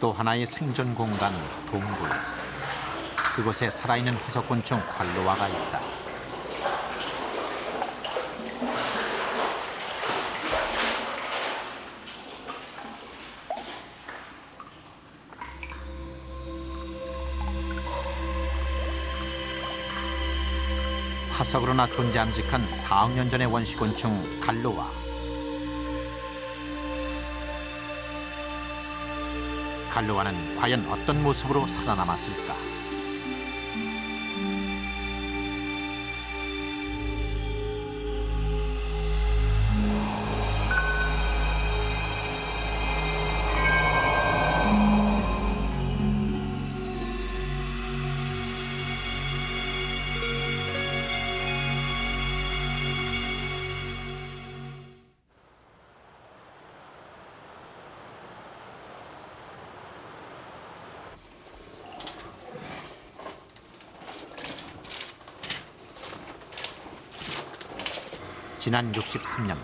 또 하나의 생존 공간 동굴. 그곳에 살아있는 화석곤충 갈로아가 있다. 화석으로나 존재함직한 4억 년 전의 원시곤충 갈로아. 갈로아는 과연 어떤 모습으로 살아남았을까? 지난 63년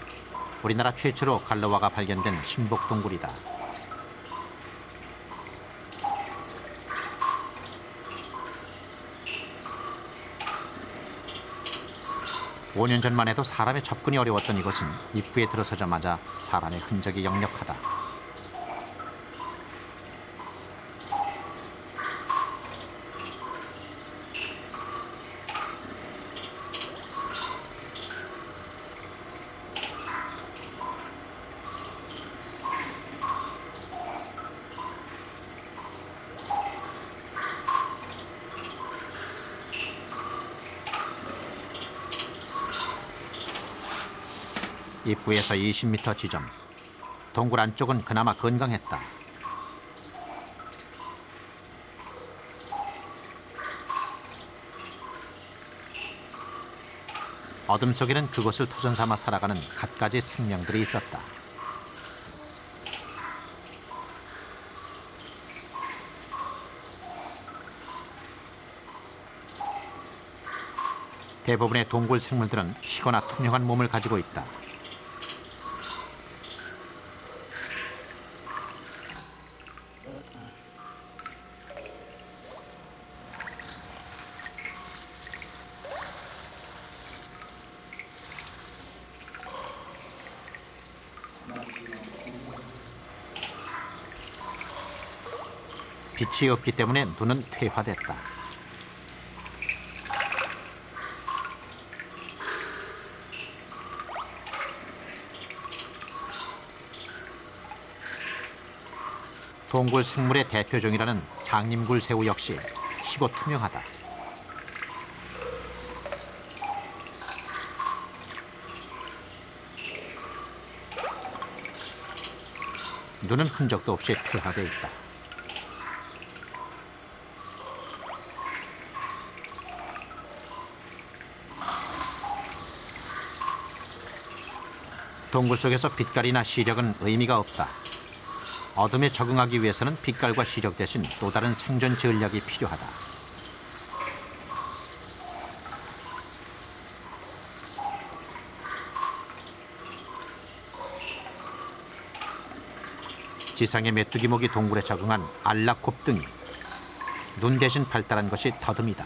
우리나라 최초로 갈로아가 발견된 신복 동굴이다. (5년) 전만 해도 사람의 접근이 어려웠던 이곳은 입구에 들어서자마자 사람의 흔적이 역력하다. 입구에서 20m 지점. 동굴 안쪽은 그나마 건강했다. 어둠 속에는 그곳을 터전 삼아 살아가는 갖가지 생명들이 있었다. 대부분의 동굴 생물들은 희거나 투명한 몸을 가지고 있다. 빛이 없기 때문에 눈은 퇴화됐다. 동굴 생물의 대표종이라는 장님굴새우 역시 희고 투명하다. 눈은 흔적도 없이 퇴화되어 있다. 동굴 속에서 빛깔이나 시력은 의미가 없다. 어둠에 적응하기 위해서는 빛깔과 시력 대신 또 다른 생존 전략이 필요하다. 지상의 메뚜기목이 동굴에 적응한 알라콥등이. 눈 대신 발달한 것이 더듬이다.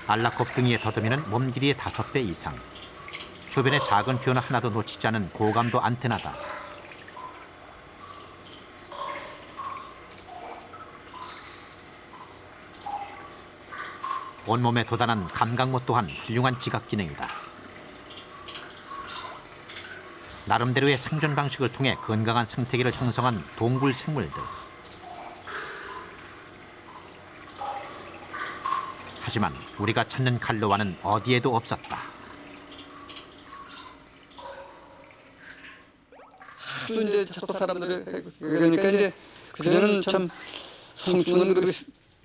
알라콥등이의 더듬이는 몸 길이의 5배 이상. 주변의 작은 변화 하나도 놓치지 않은 고감도 안테나다. 온몸에 도단한 감각모 또한 훌륭한 지각 기능이다. 나름대로의 생존 방식을 통해 건강한 생태계를 형성한 동굴 생물들. 하지만 우리가 찾는 갈로아는 어디에도 없었다. 또 이제 자꾸 사람들이 그러니까 이제 그전에는 참 성충은 그렇게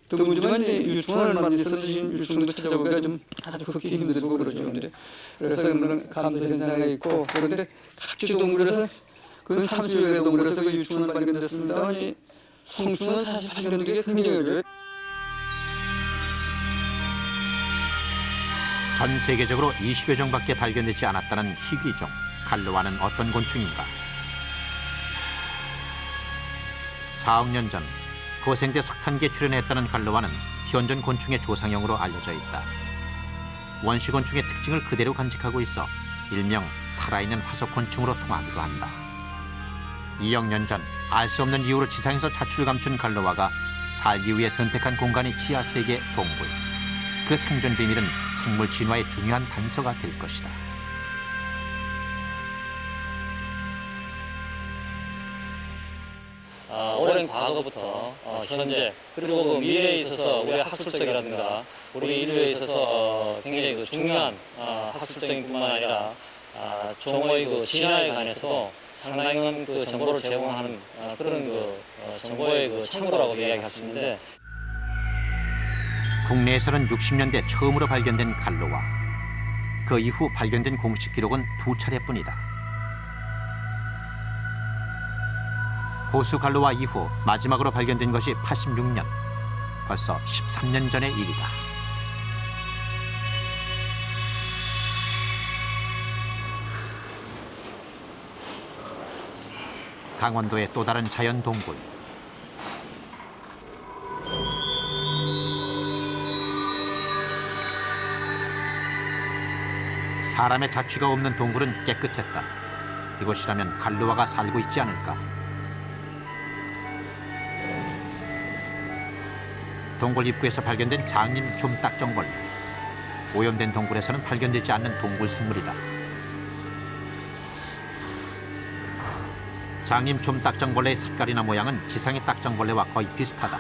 드물지만 이제 유충을 만들어서 유충도 찾아보기가 좀 아주 그렇게 힘들고 그러죠. 근데 그래서 그런 감도 현상이 있고 그런데 각지 동굴에서 그 30여 개 동굴에서 그 유충을 발견됐습니다. 성충은 사실 발견된 게 굉장히 어려워요. 전 세계적으로 20여 종밖에 발견되지 않았다는 희귀종 갈로아는 어떤 곤충인가? 4억 년 전 고생대 석탄기에 출현했다는 갈로와는 현존 곤충의 조상형으로 알려져 있다. 원시곤충의 특징을 그대로 간직하고 있어 일명 살아있는 화석곤충으로 통하기도 한다. 2억 년 전 알 수 없는 이유로 지상에서 자취를 감춘 갈로와가 살기 위해 선택한 공간이 지하세계 동굴. 그 생존 비밀은 생물 진화의 중요한 단서가 될 것이다. 오랜 과거부터 현재 그리고 그 미래에 있어서 우리 학술적이라든가 우리 인류에 있어서 굉장히 그 중요한 학술적인 뿐만 아니라 종의 그 진화에 관해서 상당한 그 정보를 제공하는 그런 그 정보의 그 창고라고 이야기할 수 있는데, 국내에서는 60년대 처음으로 발견된 갈로와. 그 이후 발견된 공식 기록은 2차례뿐이다. 고수 갈로와 이후 마지막으로 발견된 것이 86년. 벌써 13년 전의 일이다. 강원도의 또 다른 자연 동굴. 사람의 자취가 없는 동굴은 깨끗했다. 이곳이라면 갈로와가 살고 있지 않을까. 동굴 입구에서 발견된 장님 좀딱정벌레. 오염된 동굴에서는 발견되지 않는 동굴 생물이다. 장님 좀딱정벌레의 색깔이나 모양은 지상의 딱정벌레와 거의 비슷하다.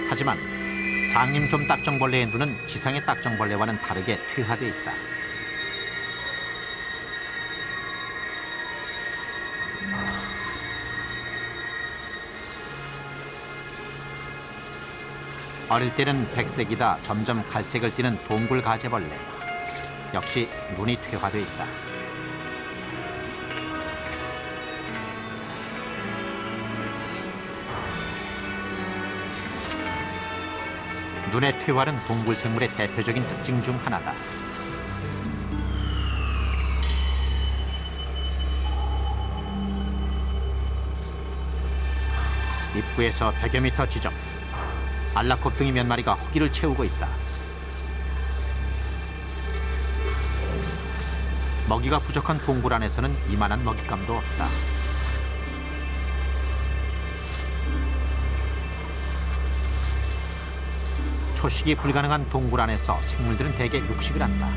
하지만 장님 좀딱정벌레의 눈은 지상의 딱정벌레와는 다르게 퇴화되어 있다. 어릴 때는 백색이다 점점 갈색을 띠는 동굴 가재벌레. 역시 눈이 퇴화되어 있다. 눈의 퇴화는 동굴 생물의 대표적인 특징 중 하나다. 입구에서 100여 미터 지점. 알라콥둥이 몇 마리가 허기를 채우고 있다. 먹이가 부족한 동굴 안에서는 이만한 먹잇감도 없다. 초식이 불가능한 동굴 안에서 생물들은 대개 육식을 한다.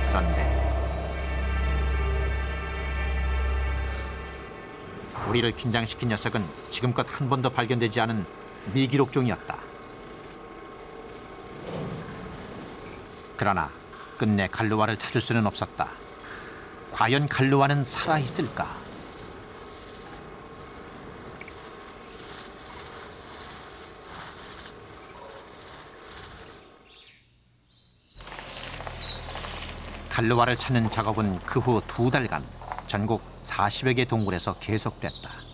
그런데 우리를 긴장시킨 녀석은 지금껏 한 번도 발견되지 않은 미기록종이었다. 그러나 끝내 갈루아를 찾을 수는 없었다. 과연 갈루아는 살아있을까? 갈루아를 찾는 작업은 그 후 2달간 전국 40여 개 동굴에서 계속됐다.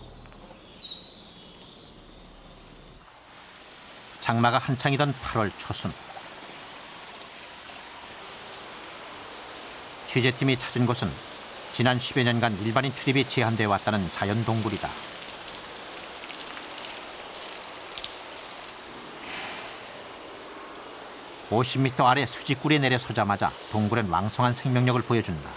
장마가 한창이던 8월 초순. 취재팀이 찾은 곳은 지난 10여 년간 일반인 출입이 제한되어 왔다는 자연 동굴이다. (50m) 아래 수직굴에 내려서자마자 동굴은 왕성한 생명력을 보여준다.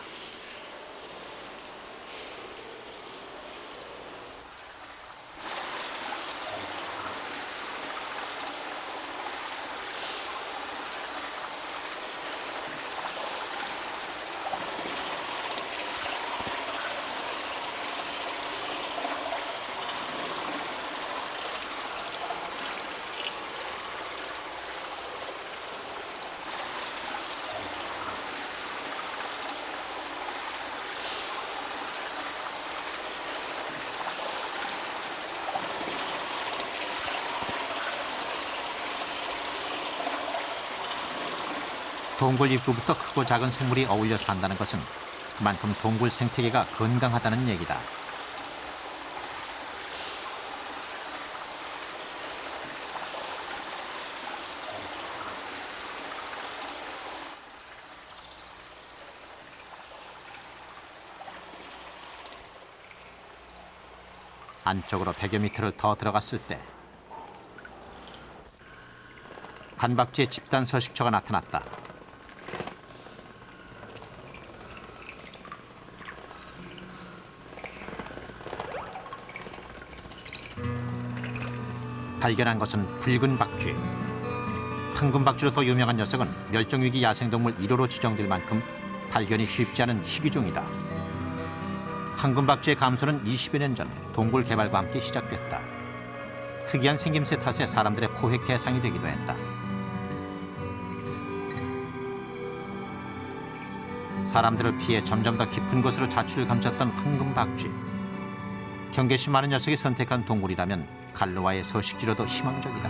동굴 입구부터 크고 작은 생물이 어울려 산다는 것은 그만큼 동굴 생태계가 건강하다는 얘기다. 안쪽으로 100여 미터를 더 들어갔을 때 간박지의 집단 서식처가 나타났다. 발견한 것은 붉은 박쥐. 황금 박쥐로 더 유명한 녀석은 멸종위기 야생동물 1호로 지정될 만큼 발견이 쉽지 않은 희귀종이다. 황금 박쥐의 감소는 20여 년 전 동굴 개발과 함께 시작됐다. 특이한 생김새 탓에 사람들의 포획 대상이 되기도 했다. 사람들을 피해 점점 더 깊은 곳으로 자취를 감췄던 황금 박쥐. 경계심 많은 녀석이 선택한 동굴이라면 갈로와의 서식지로도 희망적이다.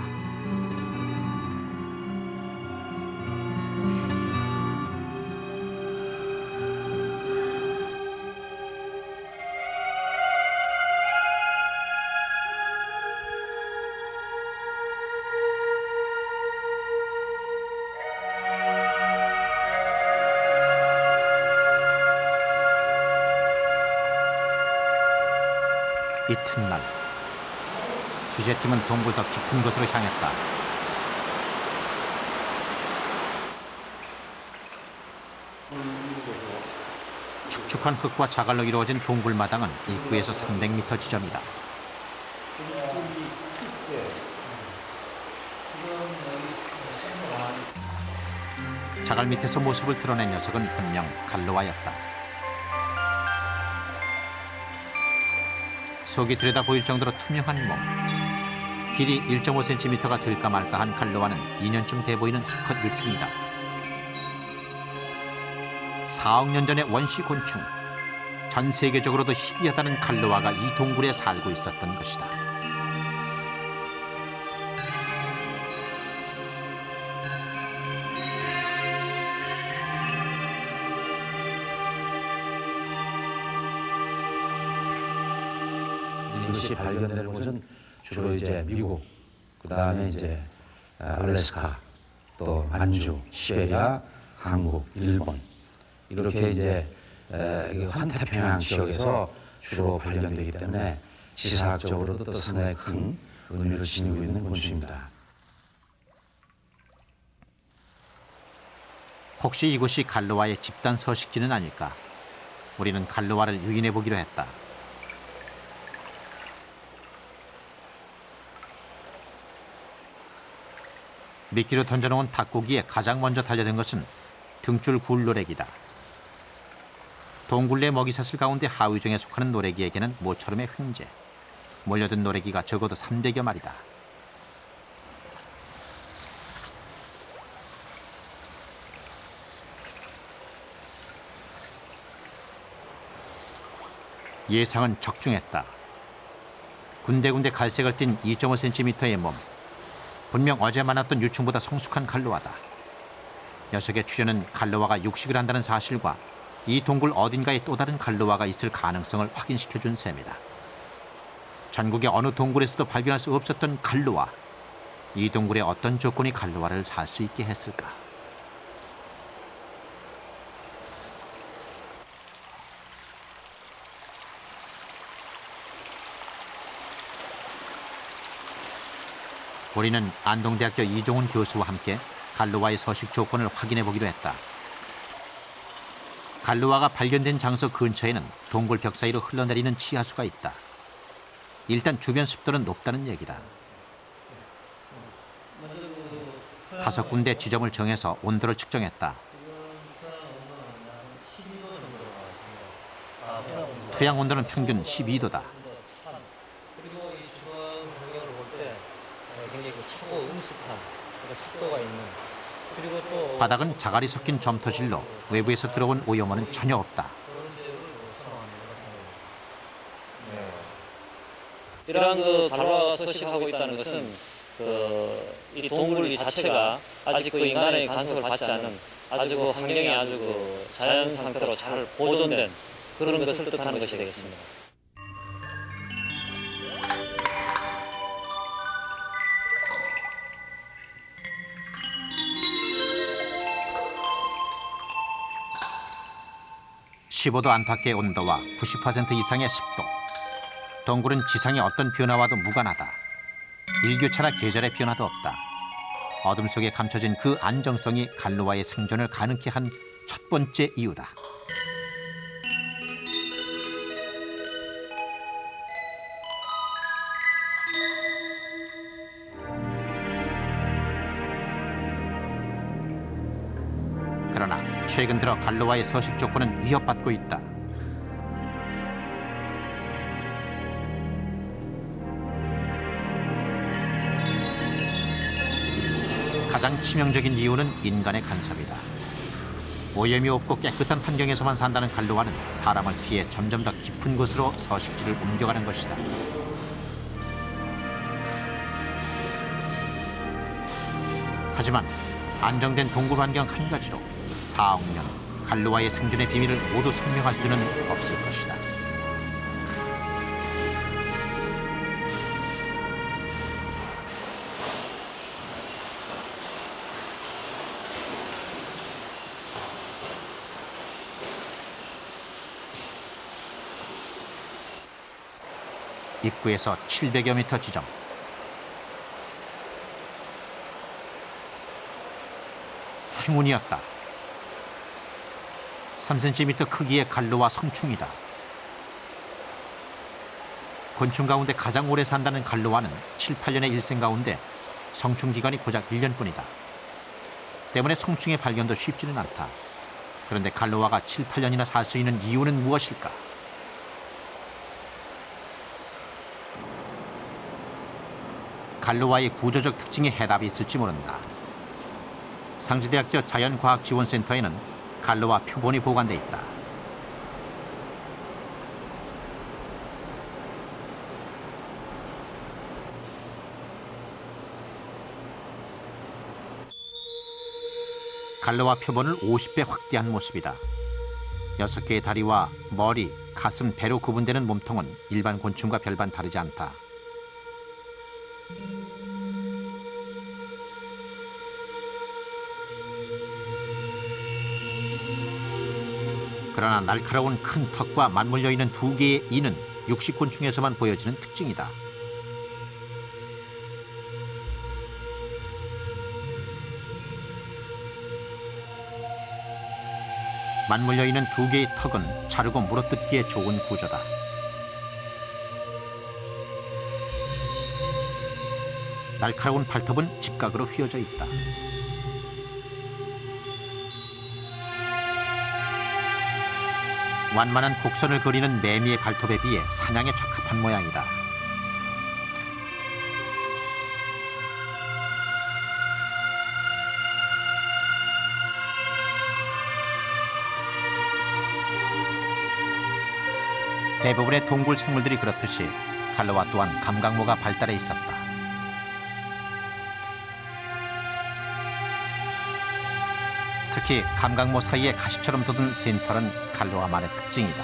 이튿날 취재팀은 동굴 더 깊은 곳으로 향했다. 축축한 흙과 자갈로 이루어진 동굴 마당은 입구에서 300m 지점이다. 자갈 밑에서 모습을 드러낸 녀석은 분명 갈로와였다. 속이 들여다 보일 정도로 투명한 몸. 길이 1.5cm가 될까 말까 한 갈로와는 2년쯤 돼 보이는 수컷 유충이다. 4억 년 전의 원시 곤충. 전 세계적으로도 희귀하다는 갈로와가 이 동굴에 살고 있었던 것이다. 이것이 발견되는 곳은 주로 이제 미국, 그 다음에 이제 알래스카, 또 만주, 시베리아, 한국, 일본 이렇게 이제 환태평양 지역에서 주로 발견되기 때문에 지사학적으로도 또 상당히 큰 의미를 지니고 있는 곤충입니다. 혹시 이곳이 갈로와의 집단 서식지는 아닐까? 우리는 갈로와를 유인해 보기로 했다. 미끼로 던져놓은 닭고기에 가장 먼저 달려든 것은 등줄 굴노래기다. 동굴 내 먹이사슬 가운데 하위종에 속하는 노래기에게는 모처럼의 횡재. 몰려든 노래기가 적어도 300여 마리다. 예상은 적중했다. 군데군데 갈색을 띤 2.5cm의 몸. 분명 어제 만났던 유충보다 성숙한 갈로와다. 녀석의 출현은 갈로와가 육식을 한다는 사실과 이 동굴 어딘가에 또 다른 갈로와가 있을 가능성을 확인시켜준 셈이다. 전국의 어느 동굴에서도 발견할 수 없었던 갈로와. 이 동굴의 어떤 조건이 갈로와를 살 수 있게 했을까? 우리는 안동대학교 이종훈 교수와 함께 갈로와의 서식 조건을 확인해 보기로 했다. 갈로와가 발견된 장소 근처에는 동굴 벽 사이로 흘러내리는 치하수가 있다. 일단 주변 습도는 높다는 얘기다. 5군데 지점을 정해서 온도를 측정했다. 토양 온도는 평균 12도다. 그리고 이 주변 환경을 볼 때 굉장히 차고 음습한 습도가 있는, 그리고 또 바닥은 자갈이 섞인 점토질로 외부에서 들어온 오염원은 전혀 없다. 이러한 갈로와가 서식하고 있다는 것은 이 동굴 이 자체가 아직 인간의 간섭을 받지 않은 아주 환경이 아주 자연 상태로 잘 보존된 그런 것을 뜻하는 것이 되겠습니다. (15도) 안팎의 온도와 90% 이상의 습도. 덩굴은 지상의 어떤 변화와도 무관하다. 일교차나 계절의 변화도 없다. 어둠 속에 감춰진 그 안정성이 갈로와의 생존을 가능케 한 첫 번째 이유다. 그러나 최근 들어 갈로와의 서식 조건은 위협받고 있다. 가장 치명적인 이유는 인간의 간섭이다. 오염이 없고 깨끗한 환경에서만 산다는 갈로와는 사람을 피해 점점 더 깊은 곳으로 서식지를 옮겨가는 것이다. 하지만 안정된 동굴 환경 한 가지로 4억 년 갈로와의 생존의 비밀을 모두 설명할 수는 없을 것이다. 입구에서 700여 미터 지점. 행운이었다. 3cm 크기의 갈로와 성충이다. 곤충 가운데 가장 오래 산다는 갈로와는 7, 8년의 일생 가운데 성충 기간이 고작 1년뿐이다. 때문에 성충의 발견도 쉽지는 않다. 그런데 갈로와가 7, 8년이나 살 수 있는 이유는 무엇일까? 갈로와의 구조적 특징에 해답이 있을지 모른다. 상지대학교 자연과학지원센터에는 갈로와 표본이 보관돼 있다. 갈로와 표본을 50배 확대한 모습이다. 6개의 다리와 머리, 가슴, 배로 구분되는 몸통은 일반 곤충과 별반 다르지 않다. 그러나 날카로운 큰 턱과 맞물려 있는 2개의 이는 육식곤충에서만 보여지는 특징이다. 맞물려 있는 2개의 턱은 자르고 물어뜯기에 좋은 구조다. 날카로운 발톱은 직각으로 휘어져 있다. 완만한 곡선을 그리는 매미의 발톱에 비해 사냥에 적합한 모양이다. 대부분의 동굴 생물들이 그렇듯이 갈로와 또한 감각모가 발달해 있었다. 특히 감각모 사이에 가시처럼 돋은 센터는 갈로와만의 특징이다.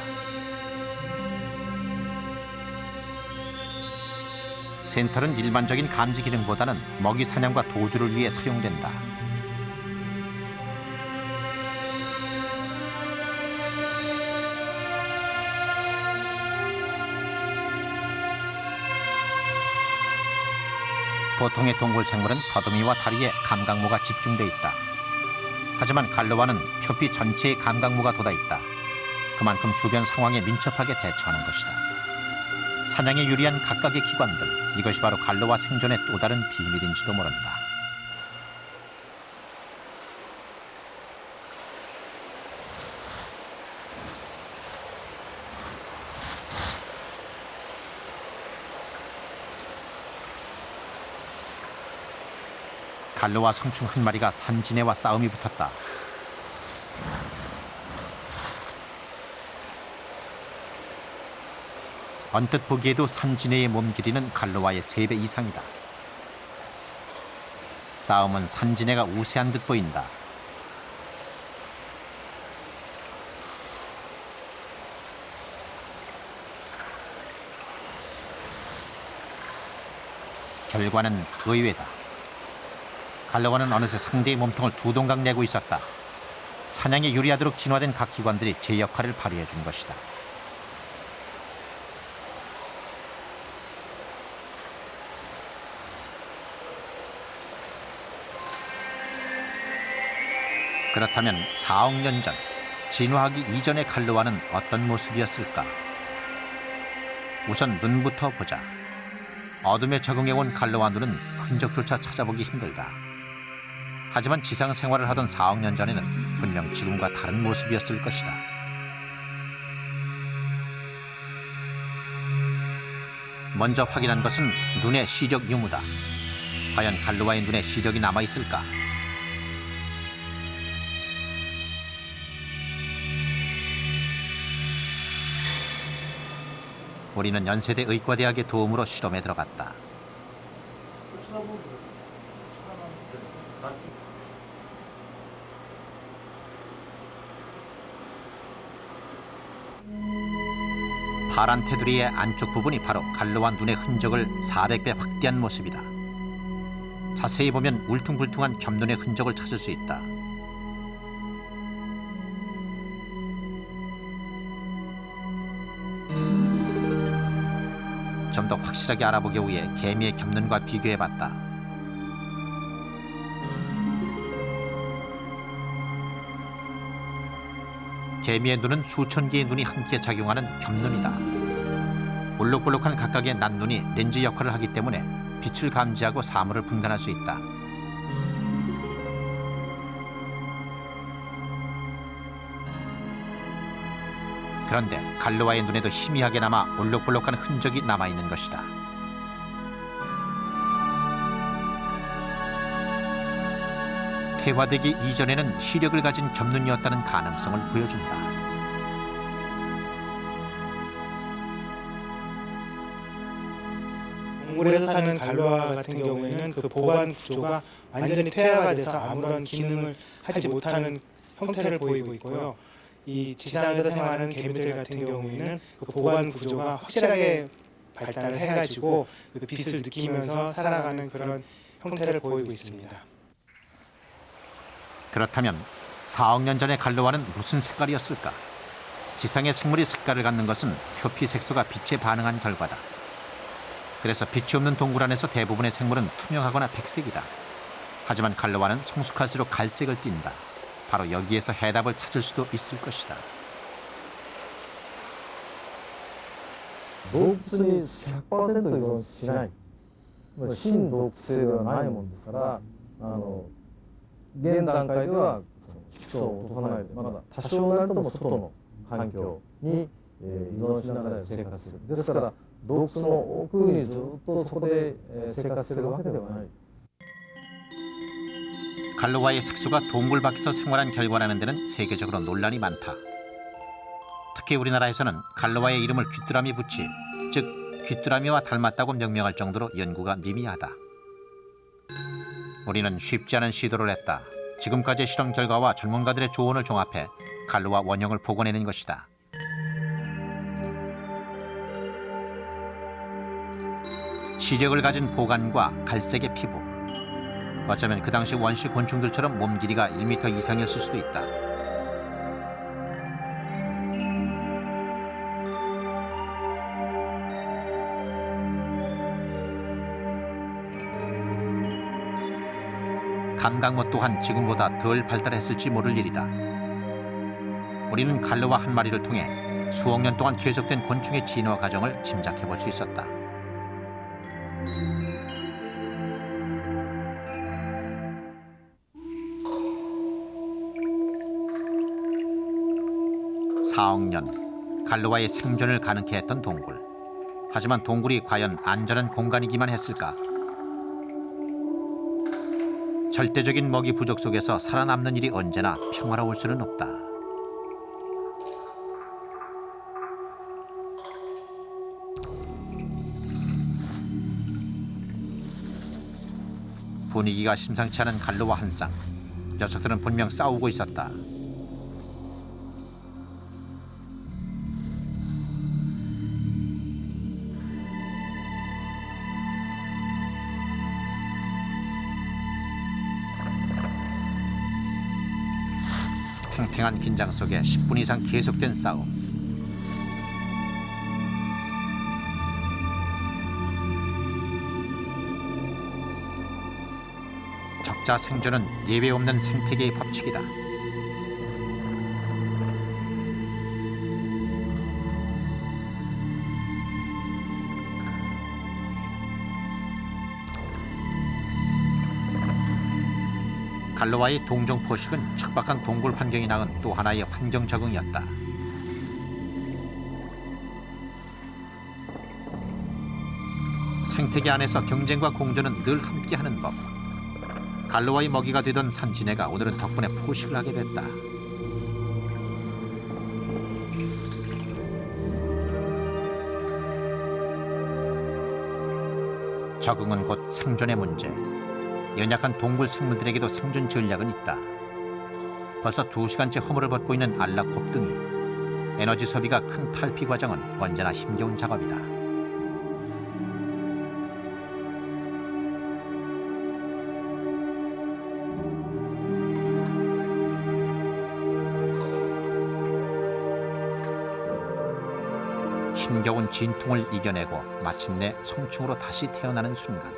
센터는 일반적인 감지 기능보다는 먹이 사냥과 도주를 위해 사용된다. 보통의 동굴 생물은 더듬이와 다리에 감각모가 집중돼 있다. 하지만 갈로와는 표피 전체에 감각모가 돋아있다. 그만큼 주변 상황에 민첩하게 대처하는 것이다. 사냥에 유리한 각각의 기관들, 이것이 바로 갈로와 생존의 또 다른 비밀인지도 모른다. 갈로와 성충 한 마리가 산지네와 싸움이 붙었다. 언뜻 보기에도 산지네의 몸 길이는 갈로와의 3배 이상이다. 싸움은 산지네가 우세한 듯 보인다. 결과는 의외다. 갈로와는 어느새 상대의 몸통을 2동강 내고 있었다. 사냥에 유리하도록 진화된 각 기관들이 제 역할을 발휘해 준 것이다. 그렇다면 4억 년 전, 진화하기 이전의 갈로아는 어떤 모습이었을까? 우선 눈부터 보자. 어둠에 적응해온 갈로아 눈은 흔적조차 찾아보기 힘들다. 하지만 지상 생활을 하던 4억 년 전에는 분명 지금과 다른 모습이었을 것이다. 먼저 확인한 것은 눈의 시력 유무다. 과연 갈로아의 눈에 시력이 남아있을까? 우리는 연세대 의과대학의 도움으로 실험에 들어갔다. 파란 테두리의 안쪽 부분이 바로 갈로아 눈의 흔적을 400배 확대한 모습이다. 자세히 보면 울퉁불퉁한 겹눈의 흔적을 찾을 수 있다. 좀 더 확실하게 알아보기 위해 개미의 겹눈과 비교해봤다. 개미의 눈은 수천 개의 눈이 함께 작용하는 겹눈이다. 볼록볼록한 각각의 난눈이 렌즈 역할을 하기 때문에 빛을 감지하고 사물을 분간할 수 있다. 그런데 갈로아의 눈에도 희미하게 남아 볼록볼록한 흔적이 남아있는 것이다. 태화되기 이전에는 시력을 가진 겹눈이었다는 가능성을 보여준다. 동물에서 사는 갈로아 같은 경우에는 그 보관 구조가 완전히 퇴화가 돼서 아무런 기능을 하지 못하는 형태를 보이고 있고요. 이 지상에서 생활하는 개미들 같은 경우에는 그 보관 구조가 확실하게 발달을 해가지고 그 빛을 느끼면서 살아가는 그런 형태를 보이고 있습니다. 그렇다면 4억 년 전의 갈로아는 무슨 색깔이었을까? 지상의 생물이 색깔을 갖는 것은 표피 색소가 빛에 반응한 결과다. 그래서 빛이 없는 동굴 안에서 대부분의 생물은 투명하거나 백색이다. 하지만 갈로아는 성숙할수록 갈색을 띈다. 바로 여기에서 해답을 찾을 수도 있을 것이다. 洞窟に 100% 依存しない、真洞窟性ではないものですから、現段階では色素を落とさないで、まだ多少なりとも外の環境に依存しながら生活する。ですから洞窟の奥にずっとそこで生活しているわけではない。 갈로아의 색소가 동굴 밖에서 생활한 결과라는 데는 세계적으로 논란이 많다. 특히 우리나라에서는 갈로아의 이름을 귀뚜라미 부치, 즉 귀뚜라미와 닮았다고 명명할 정도로 연구가 미미하다. 우리는 쉽지 않은 시도를 했다. 지금까지의 실험 결과와 전문가들의 조언을 종합해 갈로아 원형을 복원해낸 것이다. 시력을 가진 보관과 갈색의 피부. 어쩌면 그 당시 원시 곤충들처럼 몸 길이가 1m 이상이었을 수도 있다. 감각모 또한 지금보다 덜 발달했을지 모를 일이다. 우리는 갈로아 한 마리를 통해 수억 년 동안 계속된 곤충의 진화 과정을 짐작해 볼 수 있었다. (4억 년) 갈로아의 생존을 가능케 했던 동굴. 하지만 동굴이 과연 안전한 공간이기만 했을까? 절대적인 먹이 부족 속에서 살아남는 일이 언제나 평화로울 수는 없다. 분위기가 심상치 않은 갈로아 한 쌍. 녀석들은 분명 싸우고 있었다. 팽팽한 긴장 속에 10분 이상 계속된 싸움. 적자 생존은 예외 없는 생태계의 법칙이다. 갈로와의 동종 포식은 척박한 동굴 환경이 낳은 또 하나의 환경 적응이었다. 생태계 안에서 경쟁과 공존은 늘 함께하는 법. 갈로와의 먹이가 되던 산지네가 오늘은 덕분에 포식을 하게 됐다. 적응은 곧 생존의 문제. 연약한 동굴 생물들에게도 생존 전략은 있다. 벌써 2시간째 허물을 벗고 있는 알라 곱등이. 에너지 소비가 큰 탈피 과정은 언제나 힘겨운 작업이다. 힘겨운 진통을 이겨내고 마침내 성충으로 다시 태어나는 순간.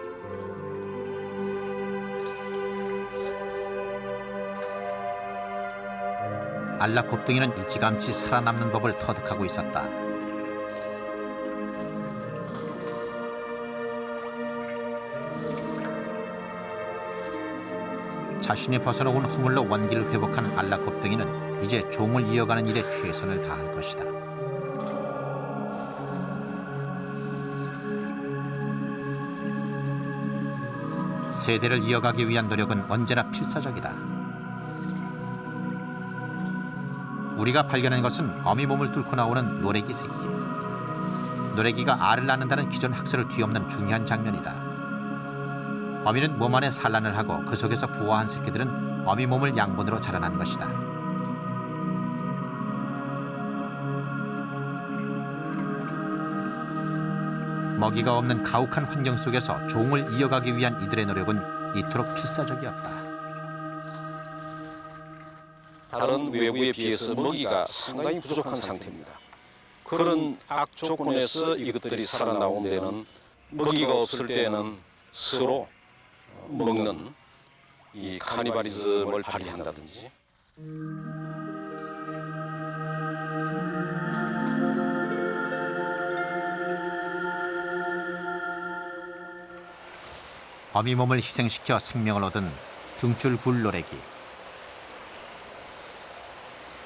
알라 곱등이는 일찌감치 살아남는 법을 터득하고 있었다. 자신이 벗어놓은 허물로 원기를 회복한 알라 곱등이는 이제 종을 이어가는 일에 최선을 다할 것이다. 세대를 이어가기 위한 노력은 언제나 필사적이다. 우리가 발견한 것은 어미 몸을 뚫고 나오는 노래기 새끼. 노래기가 알을 낳는다는 기존 학설을 뒤엎는 중요한 장면이다. 어미는 몸 안에 산란을 하고 그 속에서 부화한 새끼들은 어미 몸을 양분으로 자라난 것이다. 먹이가 없는 가혹한 환경 속에서 종을 이어가기 위한 이들의 노력은 이토록 필사적이었다. 다른 외부에 비해서 먹이가 상당히 부족한 상태입니다. 그런 악조건에서 이것들이 살아나온 데는 먹이가 없을 때는 서로 먹는 이 카니발리즘을 발휘한다든지 어미 몸을 희생시켜 생명을 얻은 등줄 굴 노래기.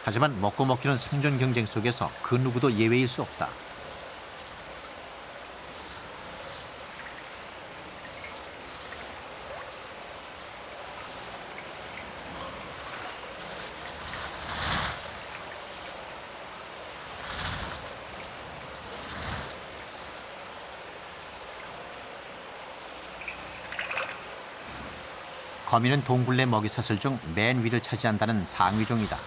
하지만 먹고 먹히는 생존 경쟁 속에서 그 누구도 예외일 수 없다. 거미는 동굴 내 먹이사슬 중 맨 위를 차지한다는 상위종이다.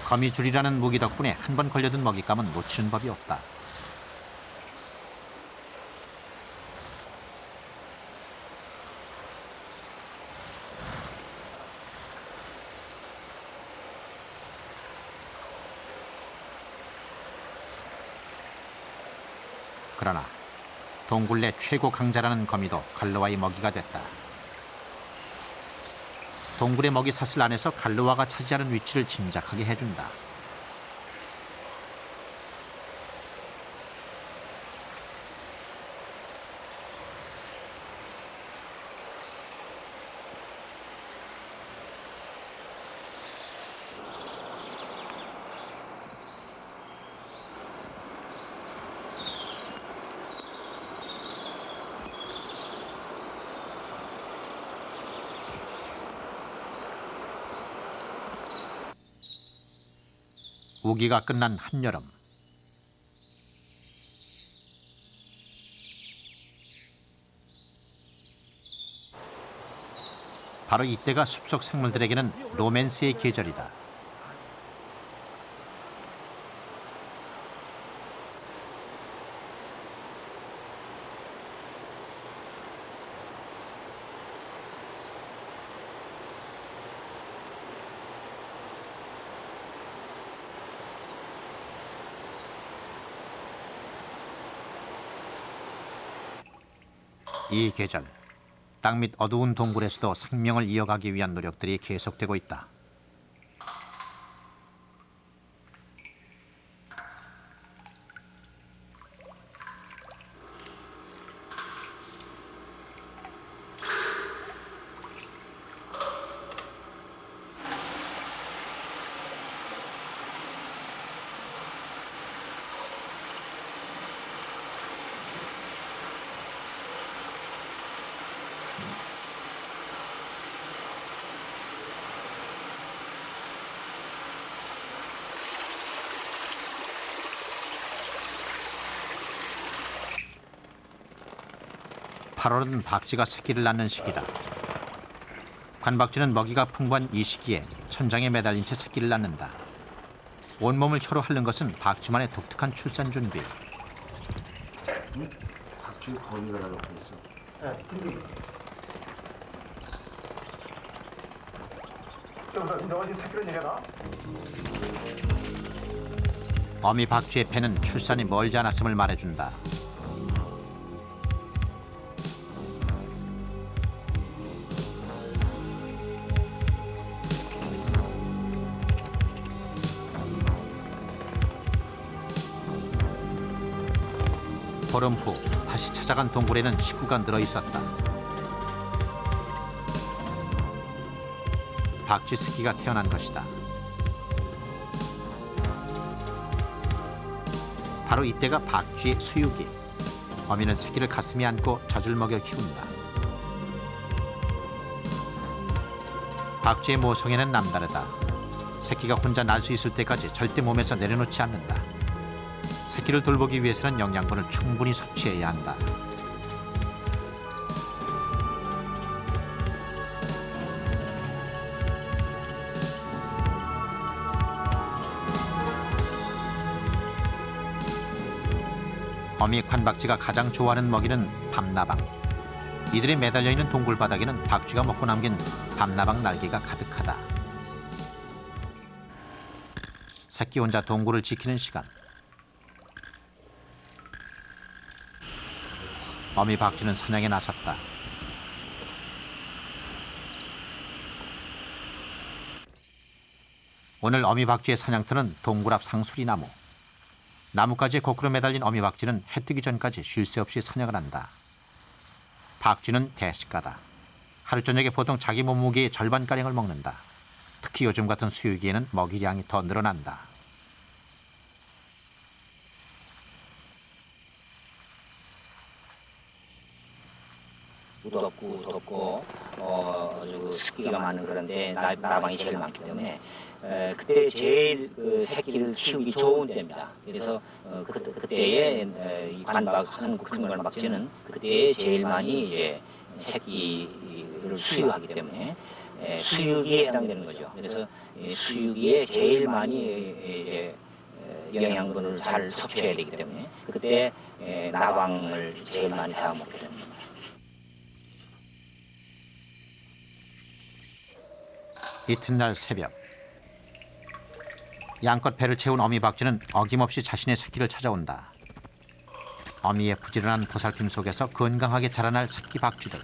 거미줄이라는 무기 덕분에 한 번 걸려든 먹잇감은 놓치는 법이 없다. 그러나 동굴 내 최고 강자라는 거미도 갈로와의 먹이가 됐다. 동굴의 먹이 사슬 안에서 갈로와가 차지하는 위치를 짐작하게 해준다. 우기가 끝난 한여름. 바로 이때가 숲속 생물들에게는 로맨스의 계절이다. 이 계절, 땅 밑 어두운 동굴에서도 생명을 이어가기 위한 노력들이 계속되고 있다. 8월은 박쥐가 새끼를 낳는 시기다. 관박쥐는 먹이가 풍부한 이 시기에 천장에 매달린 채 새끼를 낳는다. 온몸을 혀로 핥는 것은 박쥐만의 독특한 출산 준비. 박쥐 거미가 나고 있어. 어미 박쥐의 폐는 출산이 멀지 않았음을 말해준다. 보름 후 다시 찾아간 동굴에는 식구가 늘어 있었다. 박쥐 새끼가 태어난 것이다. 바로 이때가 박쥐의 수유기. 어미는 새끼를 가슴에 안고 젖을 먹여 키운다. 박쥐의 모성애는 남다르다. 새끼가 혼자 날 수 있을 때까지 절대 몸에서 내려놓지 않는다. 새끼를 돌보기 위해서는 영양분을 충분히 섭취해야 한다. 어미 관박쥐가 가장 좋아하는 먹이는 밤나방. 이들이 매달려 있는 동굴 바닥에는 박쥐가 먹고 남긴 밤나방 날개가 가득하다. 새끼 혼자 동굴을 지키는 시간. 어미 박쥐는 사냥에 나섰다. 오늘 어미 박쥐의 사냥터는 동굴 앞 상수리나무. 나뭇가지에 거꾸로 매달린 어미 박쥐는 해 뜨기 전까지 쉴 새 없이 사냥을 한다. 박쥐는 대식가다. 하루 저녁에 보통 자기 몸무게의 절반가량을 먹는다. 특히 요즘 같은 수유기에는 먹이량이 더 늘어난다. 덥고 아주 습기가 많은 그런데 나방이 제일 많기 때문에 그때 제일 그 새끼를 키우기 좋은 때입니다. 그래서 그때에 이 한국 큰 관박쥐는 그때에 제일 많이 이제 새끼를 수유하기 때문에 수유기에 해당되는 거죠. 그래서 수유기에 제일 많이 이제 영양분을 잘 섭취해야 되기 때문에 그때 나방을 제일 많이 잡아먹게 됩니다. 이튿날 새벽, 양껏 배를 채운 어미 박쥐는 어김없이 자신의 새끼를 찾아온다. 어미의 부지런한 보살핌 속에서 건강하게 자라날 새끼 박쥐들.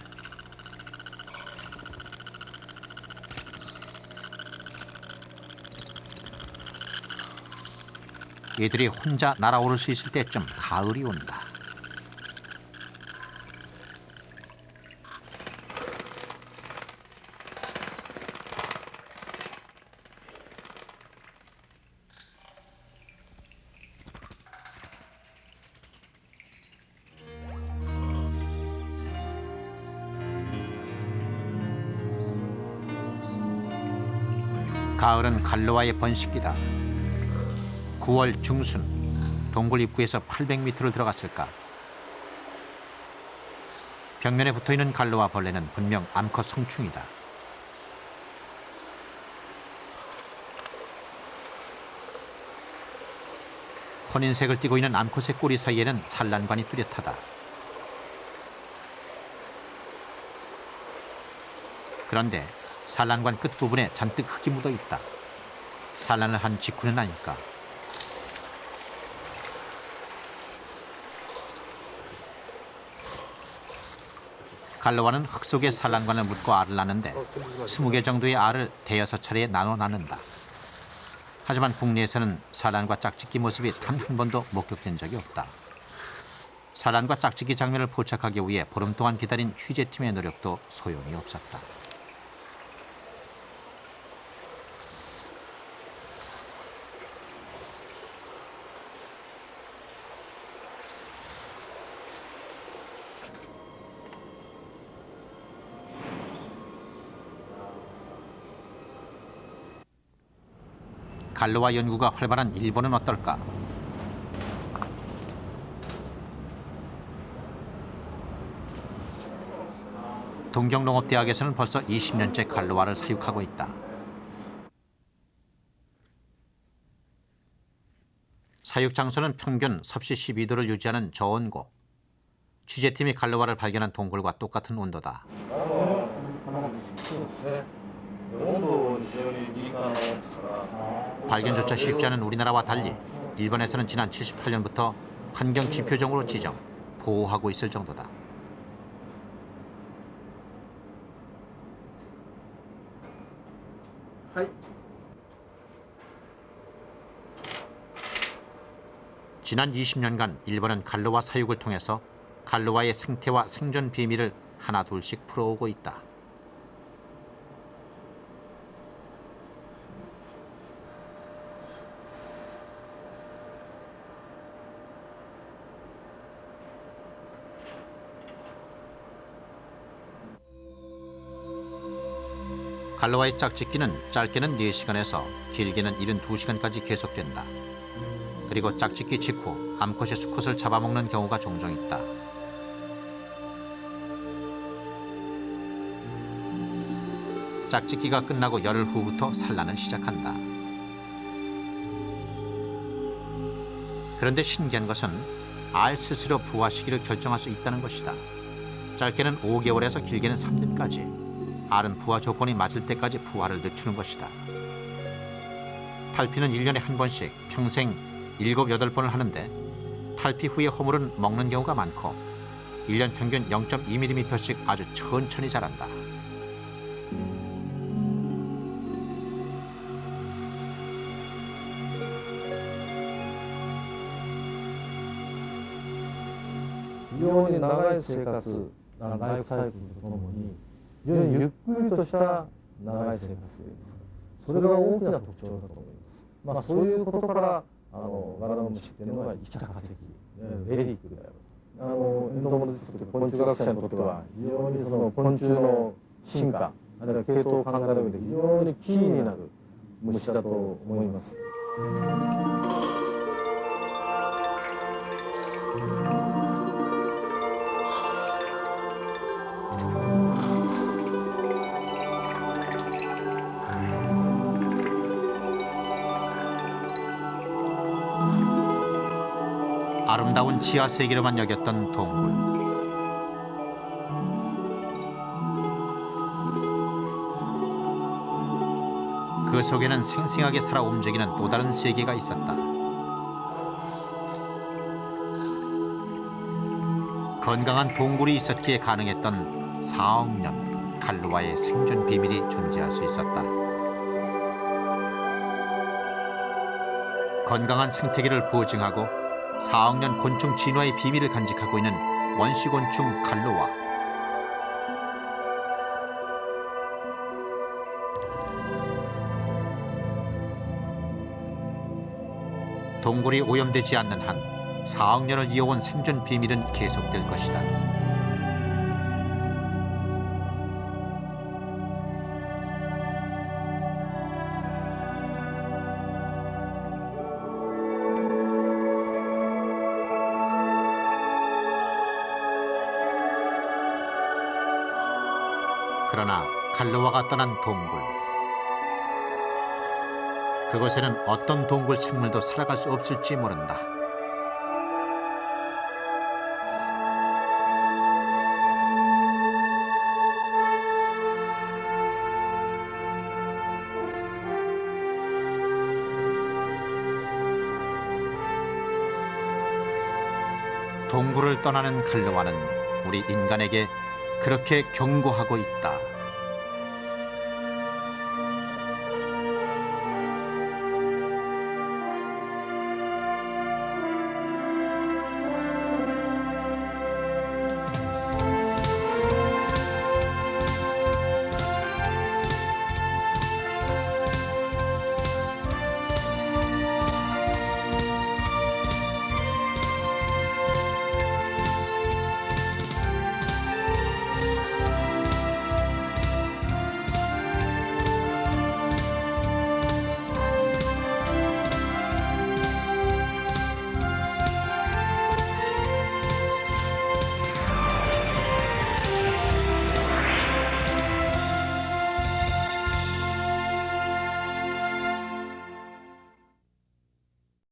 이들이 혼자 날아오를 수 있을 때쯤 가을이 온다. 가을은 갈로와의 번식기다. 9월 중순, 동굴 입구에서 800m를 들어갔을까. 벽면에 붙어있는 갈로와 벌레는 분명 암컷 성충이다. 혼인색을 띠고 있는 암컷의 꼬리 사이에는 산란관이 뚜렷하다. 그런데 산란관 끝부분에 잔뜩 흙이 묻어 있다. 산란을 한 직후는 아닐까. 갈로와는 흙 속에 산란관을 묻고 알을 낳는데 20개 정도의 알을 대여섯 차례에 나눠 낳는다. 하지만 국내에서는 산란과 짝짓기 모습이 단 한 번도 목격된 적이 없다. 산란과 짝짓기 장면을 포착하기 위해 보름 동안 기다린 취재팀의 노력도 소용이 없었다. 갈로와 연구가 활발한 일본은 어떨까? 동경농업대학에서는 벌써 20년째 갈로아를 사육하고 있다. 사육 장소는 평균 섭씨 12도를 유지하는 저온고. 취재팀이 갈로아를 발견한 동굴과 똑같은 온도다. 발견조차 쉽지 않은 우리나라와 달리 일본에서는 지난 78년부터 환경 지표종으로 지정, 보호하고 있을 정도다. 지난 20년간 일본은 갈로아 사육을 통해서 갈로아의 생태와 생존 비밀을 하나둘씩 풀어오고 있다. 갈로아의 짝짓기는 짧게는 4시간에서 길게는 72시간까지 계속된다. 그리고 짝짓기 직후 암컷이 수컷을 잡아먹는 경우가 종종 있다. 짝짓기가 끝나고 열흘 후부터 산란을 시작한다. 그런데 신기한 것은 알 스스로 부화 시기를 결정할 수 있다는 것이다. 짧게는 5개월에서 길게는 3년까지. 알은 부화 조건이 맞을 때까지 부화를 늦추는 것이다. 탈피는 1년에 한 번씩 평생 7, 8번을 하는데 탈피 후에 허물은 먹는 경우가 많고 1년 평균 0.2mm씩 아주 천천히 자란다.非常に長い生活、ライフサイクルとともに非常にゆっくりとした長い生活というんですか、それが大きな特徴だと思います。そういうことからガラダムシっていうのが生きた化石、レリックである。エントモロジストというか昆虫学者にとっては非常にその昆虫の進化、あるいは系統を考える上で非常にキーになる虫だと思います。아름다운 지하 세계로만 여겼던 동굴. 그 속에는 생생하게 살아 움직이는 또 다른 세계가 있었다. 건강한 동굴이 있었기에 가능했던 4억 년 갈로아의 생존 비밀이 존재할 수 있었다. 건강한 생태계를 보증하고 4억 년 곤충 진화의 비밀을 간직하고 있는 원시곤충 갈로아. 동굴이 오염되지 않는 한 4억 년을 이어온 생존 비밀은 계속될 것이다. 그러나 갈로아가 떠난 동굴. 그곳에는 어떤 동굴 생물도 살아갈 수 없을지 모른다. 동굴을 떠나는 갈로아는 우리 인간에게 그렇게 경고하고 있다.